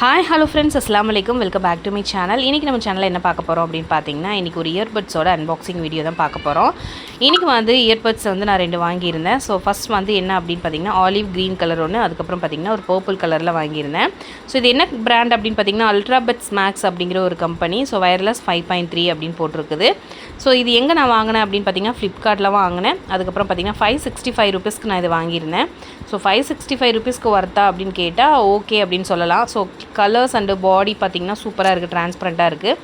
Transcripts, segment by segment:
Hi hello friends, அஸ்ஸலாமு அலைக்கும். Welcome back to my channel. இன்றைக்கி நம்ம சேனலில் என்ன பார்க்க போகிறோம் அப்படின்னு பார்த்தீங்கன்னா, இன்றைக்கி ஒரு இயர்பட்ஸோட அன்பாக்சிங் வீடியோ தான் பார்க்க போகிறோம். இன்றைக்கி இயர்பட்ஸ் நான் 2 வாங்கியிருந்தேன். ஸோ ஃபஸ்ட் என்ன அப்படின்னு பார்த்தீங்கன்னா, ஆலிவ் க்ரீன் கலர் ஒன்று, அதுக்கப்புறம் பார்த்தீங்கன்னா ஒரு பர்பிள் கலரில் வாங்கியிருந்தேன். ஸோ இது என்ன பிராண்ட் அப்படின்னு பார்த்தீங்கன்னா, அல்ட்ராபட்ஸ் மேக்ஸ் அப்படிங்கிற ஒரு கம்பெனி. ஸோ வயர்லெஸ் 5.3 அப்படின்னு போட்டிருக்குது. ஸோ இது எங்கே நான் வாங்கினேன் அப்படின்னு பார்த்தீங்கன்னா, ஃப்ளிப்கார்ட்டில் வாங்கினேன். அதுக்கப்புறம் பார்த்தீங்கன்னா 565 ருபீஸ்க்கு நான் இது வாங்கியிருந்தேன். ஸோ 565 ருபீஸ்க்கு ஒர்த்தா அப்படின்னு கேட்டால் ஓகே அப்படின்னு சொல்லலாம். ஸோ கலர்ஸ் அண்டு பாடி பார்த்திங்கன்னா சூப்பராக இருக்குது, டிரான்ஸ்பரண்ட்டாக இருக்குது.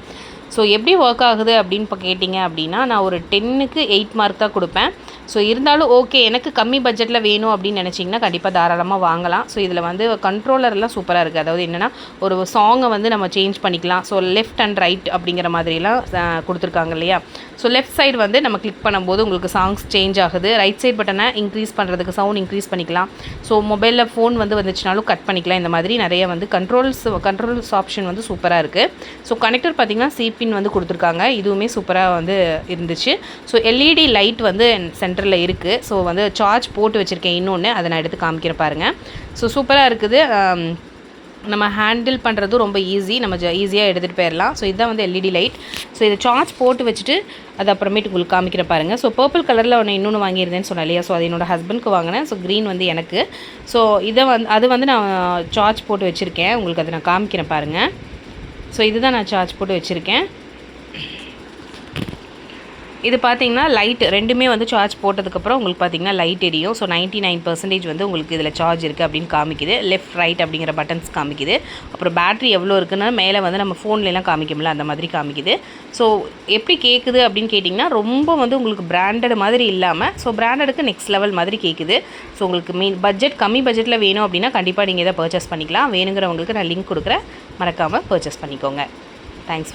ஸோ எப்படி ஒர்க் ஆகுது அப்படின்னு கேட்டிங்க அப்படின்னா, நான் ஒரு 10க்கு 8 மார்க் தான் கொடுப்பேன். ஸோ இருந்தாலும் ஓகே, எனக்கு கம்மி பட்ஜெட்டில் வேணும் அப்படின்னு நினச்சிங்கன்னா கண்டிப்பாக தாராளமாக வாங்கலாம். ஸோ இதில் கண்ட்ரோலர்லாம் சூப்பராக இருக்குது. அதாவது என்னென்னா, ஒரு சாங்கை நம்ம சேஞ்ச் பண்ணிக்கலாம். ஸோ லெஃப்ட் அண்ட் ரைட் அப்படிங்கிற மாதிரிலாம் கொடுத்துருக்காங்க இல்லையா. ஸோ லெஃப்ட் சைடு நம்ம கிளிக் பண்ணும்போது உங்களுக்கு சாங்ஸ் சேஞ்ச் ஆகுது. ரைட் சைட் பட்டனை இன்க்ரீஸ் பண்ணுறதுக்கு சவுண்ட் இன்க்ரீஸ் பண்ணிக்கலாம். ஸோ மொபைலில் ஃபோன் வந்துச்சுனாலும் கட் பண்ணிக்கலாம். இந்த மாதிரி நிறைய கண்ட்ரோல்ஸ் ஆப்ஷன் சூப்பராக இருக்குது. ஸோ கனெக்டர் பார்த்திங்கன்னா சிபின் கொடுத்துருக்காங்க. இதுவுமே சூப்பராக இருந்துச்சு. ஸோ எல்இடி லைட் சென்டரில் இருக்குது. ஸோ சார்ஜ் போட்டு வச்சுருக்கேன். இன்னொன்று அதை நான் எடுத்து காமிக்கிறேன் பாருங்கள். ஸோ சூப்பராக இருக்குது. நம்ம ஹேண்டில் பண்ணுறதும் ரொம்ப ஈஸி. நம்ம ஈஸியாக எடுத்துகிட்டு போயிடலாம். ஸோ இதுதான் எல்இடி லைட். ஸோ இதை சார்ஜ் போட்டு வச்சுட்டு அது அப்புறமேட்டு உங்களுக்கு காமிக்கிற பாருங்கள். ஸோ பர்பிள் கலரில் இன்னொன்று வாங்கியிருந்தேன்னு சொன்னேன் இல்லையா. ஸோ அது என்னோடய ஹஸ்பண்ட்க்கு வாங்கினேன். ஸோ க்ரீன் எனக்கு. ஸோ இதை அது நான் சார்ஜ் போட்டு வச்சுருக்கேன். உங்களுக்கு அதை நான் காமிக்கிறேன் பாருங்கள். ஸோ இதுதான் நான் சார்ஜ் போட்டு வச்சுருக்கேன். இது பார்த்திங்கன்னா லைட் ரெண்டுமே சார்ஜ் போட்டதுக்கப்புறம் உங்களுக்கு பார்த்திங்கன்னா லைட் எரியும். ஸோ 99% உங்களுக்கு இதில் சார்ஜ் இருக்குது அப்படின்னு காமிக்குது. லெஃப்ட் ரைட் அப்படிங்கிற பட்டன்ஸ் காமிக்குது. அப்புறம் பேட்ரி எவ்வளோ இருக்குன்னா மேலே நம்ம ஃபோன்லாம் காமிக்கும்ல, அந்த மாதிரி காமிக்குது. ஸோ எப்படி கேட்குது அப்படின்னு கேட்டிங்கன்னா, ரொம்ப உங்களுக்கு பிராண்டட் மாதிரி இல்லாமல், ஸோ பிராண்டடுக்கு நெக்ஸ்ட் லெவல் மாதிரி கேட்குது. ஸோ உங்களுக்கு கம்மி பட்ஜெட்டில் வேணும் அப்படின்னா கண்டிப்பாக நீங்கள் இதை பர்ச்சேஸ் பண்ணிக்கலாம். வேணுங்கிறவங்களுக்கு நான் லிங்க் கொடுக்குறேன், மறக்காமல் பர்ச்சேஸ் பண்ணிக்கோங்க. தேங்க்ஸ்.